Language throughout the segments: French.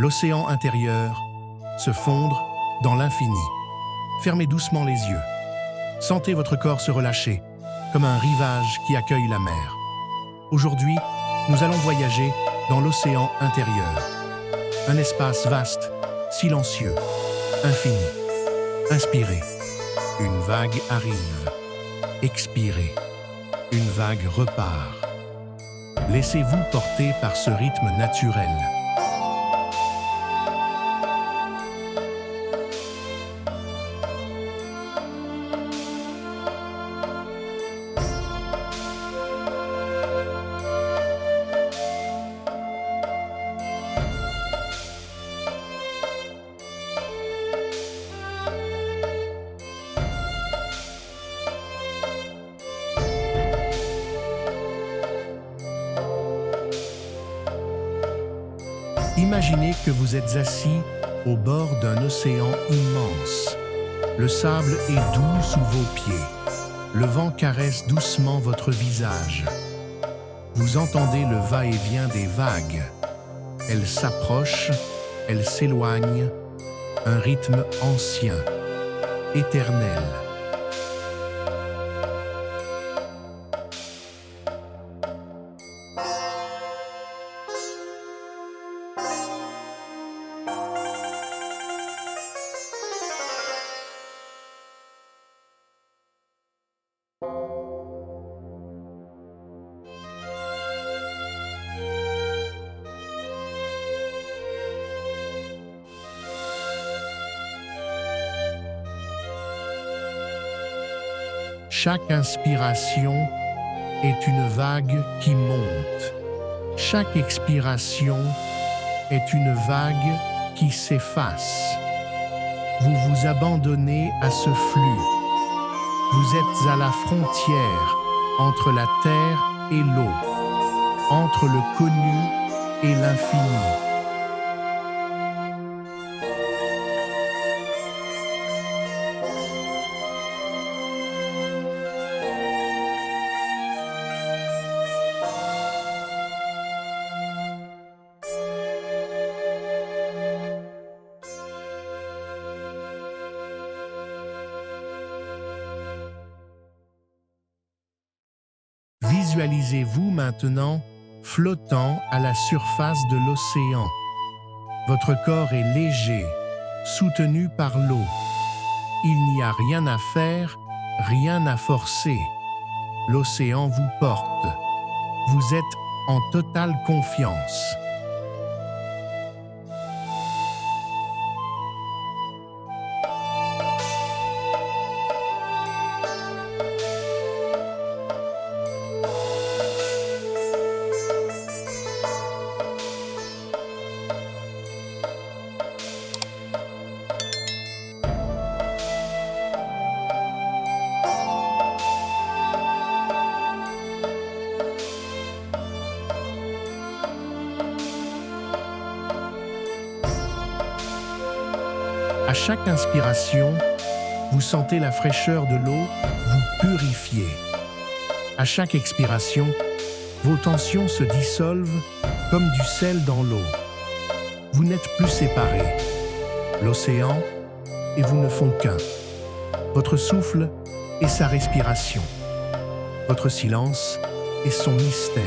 L'océan intérieur se fondre dans l'infini. Fermez doucement les yeux. Sentez votre corps se relâcher, comme un rivage qui accueille la mer. Aujourd'hui, nous allons voyager dans l'océan intérieur. Un espace vaste, silencieux, infini. Inspirez, une vague arrive. Expirez, une vague repart. Laissez-vous porter par ce rythme naturel. Imaginez que vous êtes assis au bord d'un océan immense. Le sable est doux sous vos pieds. Le vent caresse doucement votre visage. Vous entendez le va-et-vient des vagues. Elles s'approchent, elles s'éloignent. Un rythme ancien, éternel. Chaque inspiration est une vague qui monte. Chaque expiration est une vague qui s'efface. Vous vous abandonnez à ce flux. Vous êtes à la frontière entre la terre et l'eau, entre le connu et l'infini. Visualisez-vous maintenant flottant à la surface de l'océan. Votre corps est léger, soutenu par l'eau. Il n'y a rien à faire, rien à forcer. L'océan vous porte. Vous êtes en totale confiance. À chaque inspiration, vous sentez la fraîcheur de l'eau vous purifier. À chaque expiration, vos tensions se dissolvent comme du sel dans l'eau. Vous n'êtes plus séparés. L'océan et vous ne font qu'un. Votre souffle et sa respiration. Votre silence et son mystère.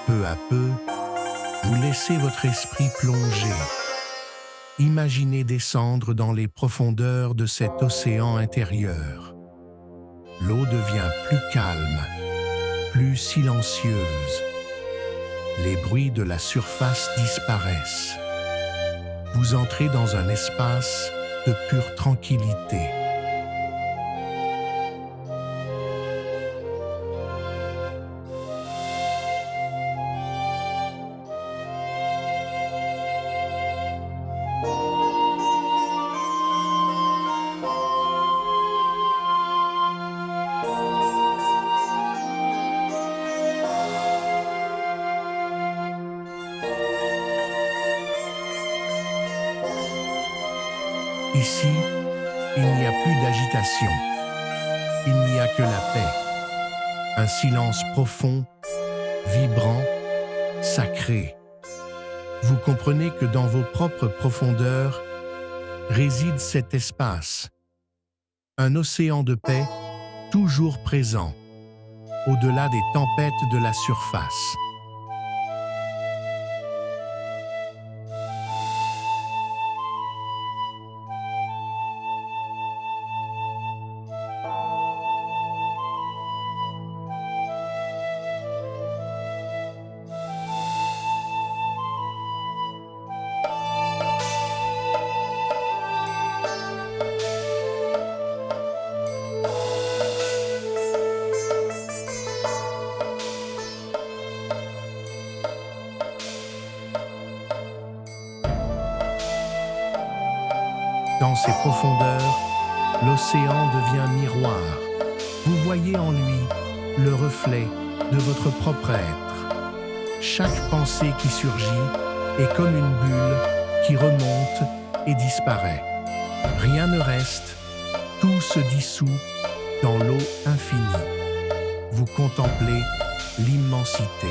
Peu à peu, vous laissez votre esprit plonger. Imaginez descendre dans les profondeurs de cet océan intérieur. L'eau devient plus calme, plus silencieuse. Les bruits de la surface disparaissent. Vous entrez dans un espace de pure tranquillité. Ici, il n'y a plus d'agitation. Il n'y a que la paix. Un silence profond, vibrant, sacré. Vous comprenez que dans vos propres profondeurs réside cet espace. Un océan de paix toujours présent, au-delà des tempêtes de la surface. Dans ses profondeurs, l'océan devient miroir. Vous voyez en lui le reflet de votre propre être. Chaque pensée qui surgit est comme une bulle qui remonte et disparaît. Rien ne reste, tout se dissout dans l'eau infinie. Vous contemplez l'immensité.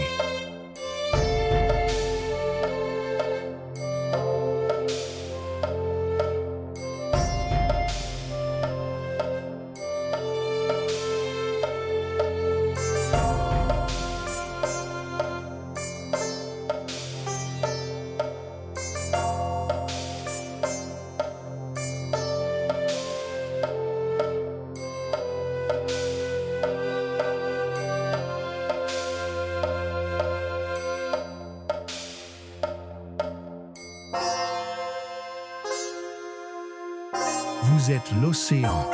Vous êtes l'océan,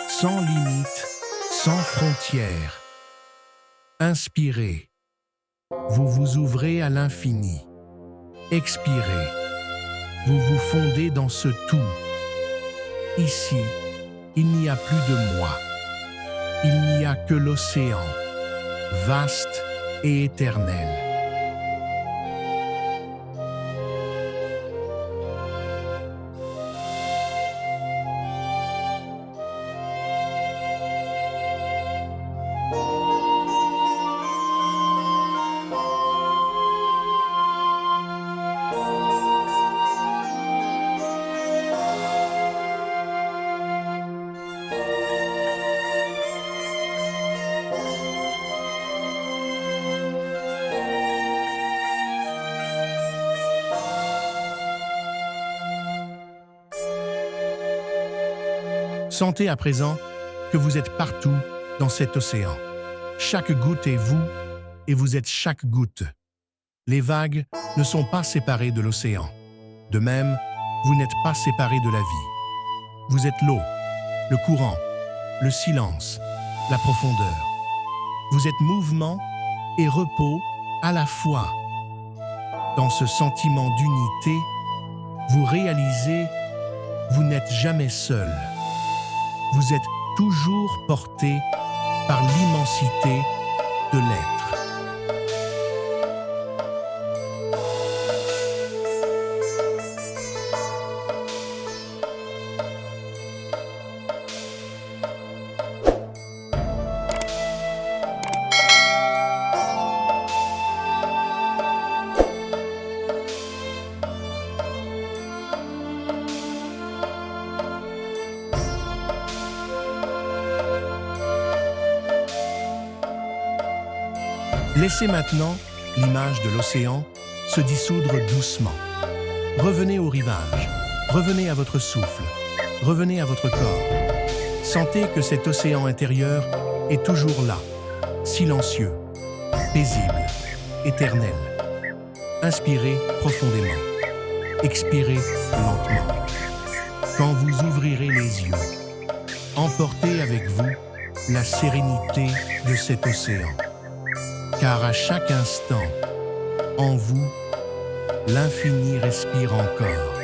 sans limite, sans frontières. Inspirez, vous vous ouvrez à l'infini. Expirez, vous vous fondez dans ce tout. Ici, il n'y a plus de moi. Il n'y a que l'océan, vaste et éternel. Sentez à présent que vous êtes partout dans cet océan. Chaque goutte est vous et vous êtes chaque goutte. Les vagues ne sont pas séparées de l'océan. De même, vous n'êtes pas séparés de la vie. Vous êtes l'eau, le courant, le silence, la profondeur. Vous êtes mouvement et repos à la fois. Dans ce sentiment d'unité, vous réalisez, vous n'êtes jamais seul. Vous êtes toujours porté par l'immensité de l'être. Laissez maintenant l'image de l'océan se dissoudre doucement. Revenez au rivage, revenez à votre souffle, revenez à votre corps. Sentez que cet océan intérieur est toujours là, silencieux, paisible, éternel. Inspirez profondément, expirez lentement. Quand vous ouvrirez les yeux, emportez avec vous la sérénité de cet océan. Car à chaque instant, en vous, l'infini respire encore.